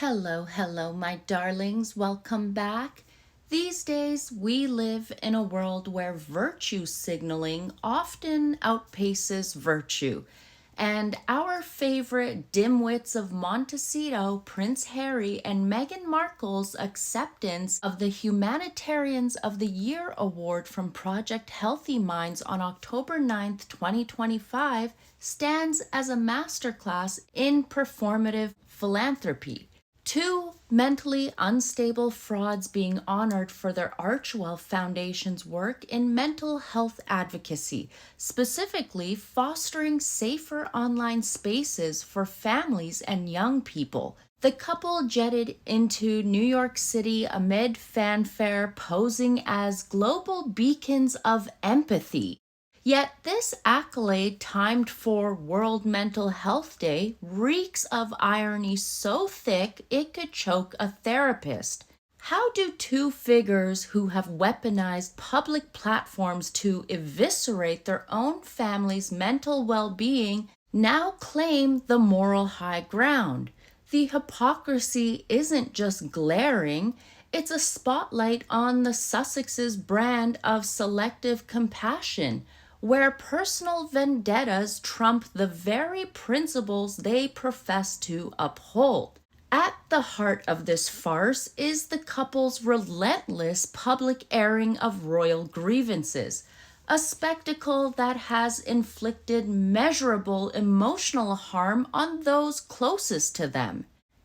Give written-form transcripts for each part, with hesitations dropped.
Hello, my darlings. Welcome back. These days, we live in a world where virtue signaling often outpaces virtue. And our favorite dimwits of Montecito, Prince Harry and Meghan Markle's acceptance of the Humanitarians of the Year award from Project Healthy Minds on October 9th, 2025, stands as a masterclass in performative philanthropy. Two mentally unstable frauds being honored for their Archwell Foundation's work in mental health advocacy, specifically fostering safer online spaces for families and young people. The couple jetted into New York City amid fanfare, posing as global beacons of empathy. Yet this accolade, timed for World Mental Health Day, reeks of irony so thick it could choke a therapist. How do two figures who have weaponized public platforms to eviscerate their own family's mental well-being now claim the moral high ground? The hypocrisy isn't just glaring, it's a spotlight on the Sussex's brand of selective compassion, where personal vendettas trump the very principles they profess to uphold. At the heart of this farce is the couple's relentless public airing of royal grievances, a spectacle that has inflicted measurable emotional harm on those closest to them.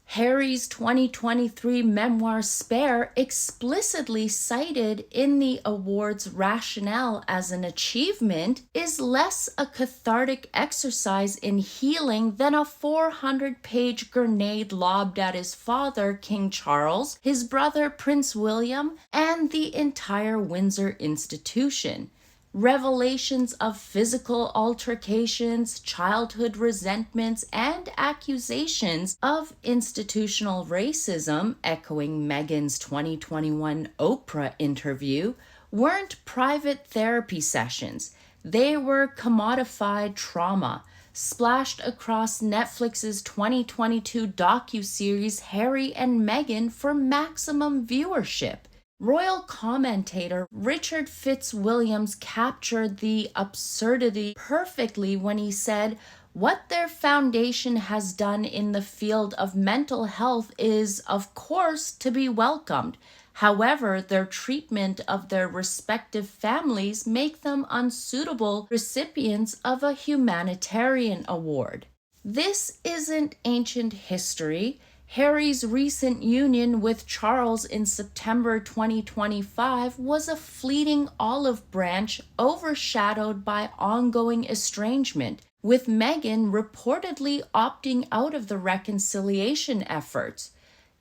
Harry's 2023 memoir Spare, explicitly cited in the award's rationale as an achievement, is less a cathartic exercise in healing than a 400-page grenade lobbed at his father, King Charles, his brother, Prince William, and the entire Windsor institution. Revelations of physical altercations, childhood resentments, and accusations of institutional racism, echoing Meghan's 2021 Oprah interview, weren't private therapy sessions. They were commodified trauma, splashed across Netflix's 2022 docuseries Harry and Meghan for maximum viewership. Royal commentator Richard Fitzwilliams captured the absurdity perfectly when he said, "What their foundation has done in the field of mental health is, of course, to be welcomed. However, their treatment of their respective families make them unsuitable recipients of a humanitarian award." This isn't ancient history. Harry's recent union with Charles in September 2025 was a fleeting olive branch overshadowed by ongoing estrangement, with Meghan reportedly opting out of the reconciliation efforts.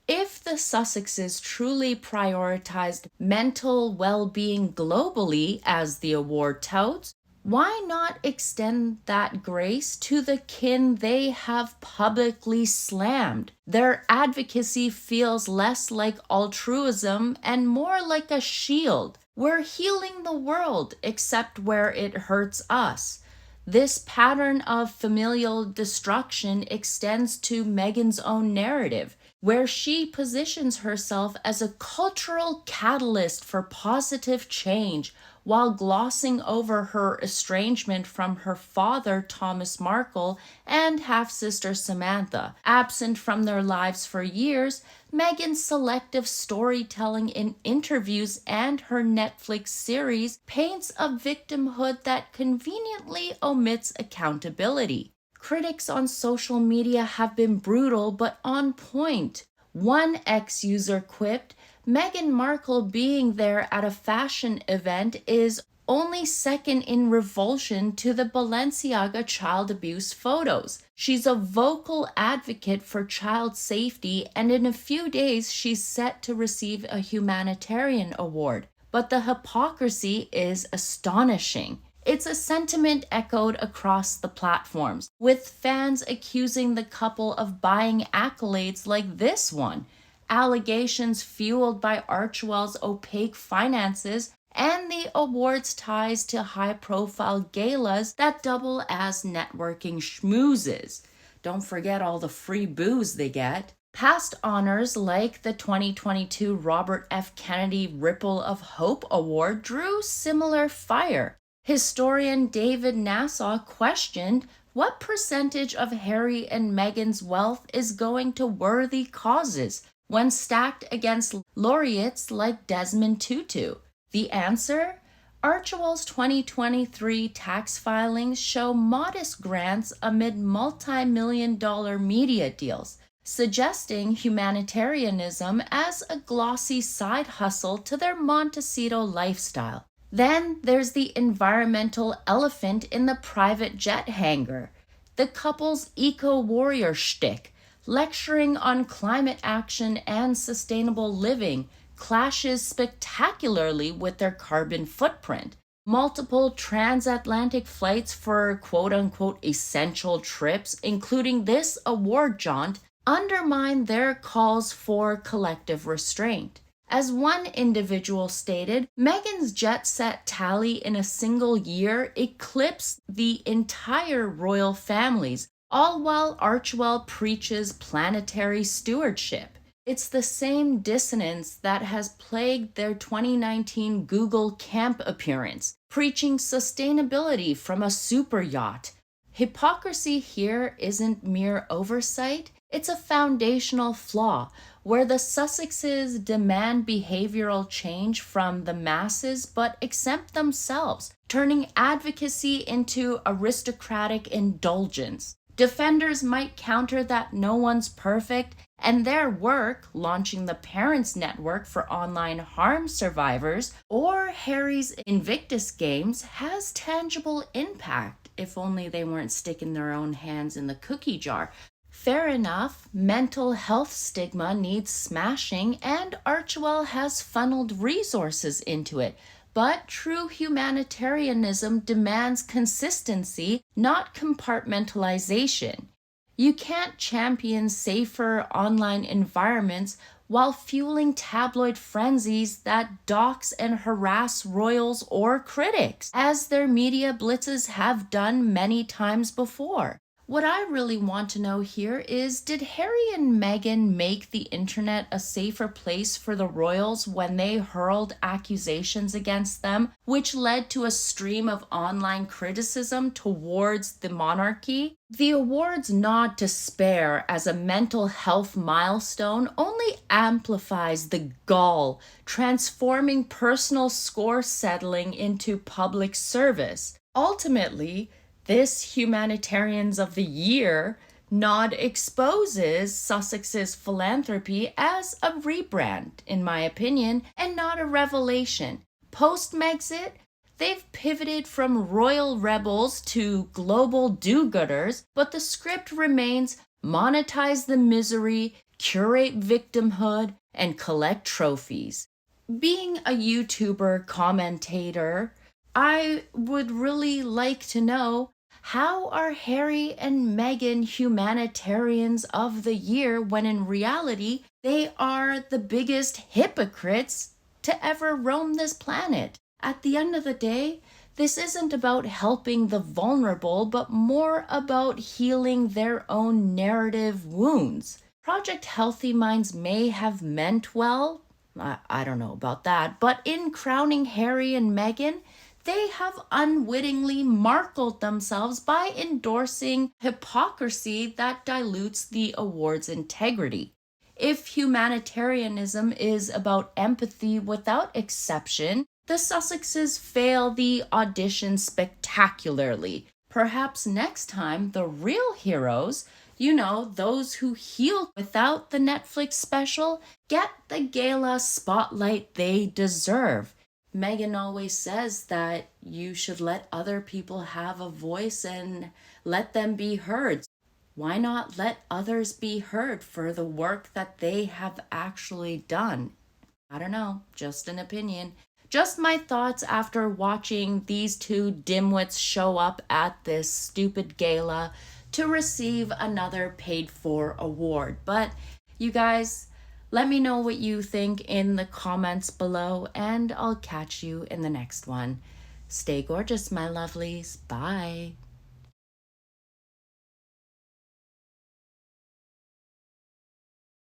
If the Sussexes truly prioritized mental well-being globally, as the award touts, why not extend that grace to the kin they have publicly slammed? Their advocacy feels less like altruism and more like a shield. We're healing the world, except where it hurts us. This pattern of familial destruction extends to Meghan's own narrative, where she positions herself as a cultural catalyst for positive change, while glossing over her estrangement from her father, Thomas Markle, and half-sister Samantha. Absent from their lives for years, Meghan's selective storytelling in interviews and her Netflix series paints a victimhood that conveniently omits accountability. Critics on social media have been brutal but on point. One ex-user quipped, "Meghan Markle being there at a fashion event is only second in revulsion to the Balenciaga child abuse photos. She's a vocal advocate for child safety, and in a few days she's set to receive a humanitarian award. But the hypocrisy is astonishing." It's a sentiment echoed across the platforms, with fans accusing the couple of buying accolades like this one, allegations fueled by Archwell's opaque finances, and the award's ties to high-profile galas that double as networking schmoozes. Don't forget all the free booze they get. Past honors like the 2022 Robert F. Kennedy Ripple of Hope Award drew similar fire. Historian David Nassau questioned what percentage of Harry and Meghan's wealth is going to worthy causes when stacked against laureates like Desmond Tutu. The answer? Archewell's 2023 tax filings show modest grants amid multi-million-dollar media deals, suggesting humanitarianism as a glossy side hustle to their Montecito lifestyle. Then there's the environmental elephant in the private jet hangar, the couple's eco-warrior shtick, lecturing on climate action and sustainable living, clashes spectacularly with their carbon footprint. Multiple transatlantic flights for quote-unquote essential trips, including this award jaunt, undermine their calls for collective restraint. As one individual stated, Meghan's jet set tally in a single year eclipsed the entire royal families, all while Archewell preaches planetary stewardship. It's the same dissonance that has plagued their 2019 Google camp appearance, preaching sustainability from a super yacht. Hypocrisy here isn't mere oversight, it's a foundational flaw where the Sussexes demand behavioral change from the masses but exempt themselves, turning advocacy into aristocratic indulgence. Defenders might counter that no one's perfect, and their work, launching the Parents Network for online harm survivors, or Harry's Invictus Games, has tangible impact, if only they weren't sticking their own hands in the cookie jar. Fair enough, mental health stigma needs smashing, and Archewell has funneled resources into it. But true humanitarianism demands consistency, not compartmentalization. You can't champion safer online environments while fueling tabloid frenzies that dox and harass royals or critics, as their media blitzes have done many times before. What I really want to know here is, did Harry and Meghan make the internet a safer place for the royals when they hurled accusations against them, which led to a stream of online criticism towards the monarchy? The award's nod to spare as a mental health milestone only amplifies the gall, transforming personal score settling into public service. Ultimately, this Humanitarians of the Year nod exposes Sussex's philanthropy as a rebrand, in my opinion, and not a revelation. Post-Megxit, they've pivoted from royal rebels to global do-gooders, but the script remains monetize the misery, curate victimhood, and collect trophies. Being a YouTuber commentator, I would really like to know, how are Harry and Meghan Humanitarians of the Year when in reality they are the biggest hypocrites to ever roam this planet? At the end of the day, this isn't about helping the vulnerable, but more about healing their own narrative wounds. Project Healthy Minds may have meant well, I don't know about that, but in crowning Harry and Meghan, they have unwittingly markled themselves by endorsing hypocrisy that dilutes the award's integrity. If humanitarianism is about empathy without exception, the Sussexes fail the audition spectacularly. Perhaps next time the real heroes, those who heal without the Netflix special, get the gala spotlight they deserve. Meghan always says that you should let other people have a voice and let them be heard. Why not let others be heard for the work that they have actually done? I don't know, just an opinion. Just my thoughts after watching these two dimwits show up at this stupid gala to receive another paid-for award. But you guys, let me know what you think in the comments below, and I'll catch you in the next one. Stay gorgeous, my lovelies. Bye.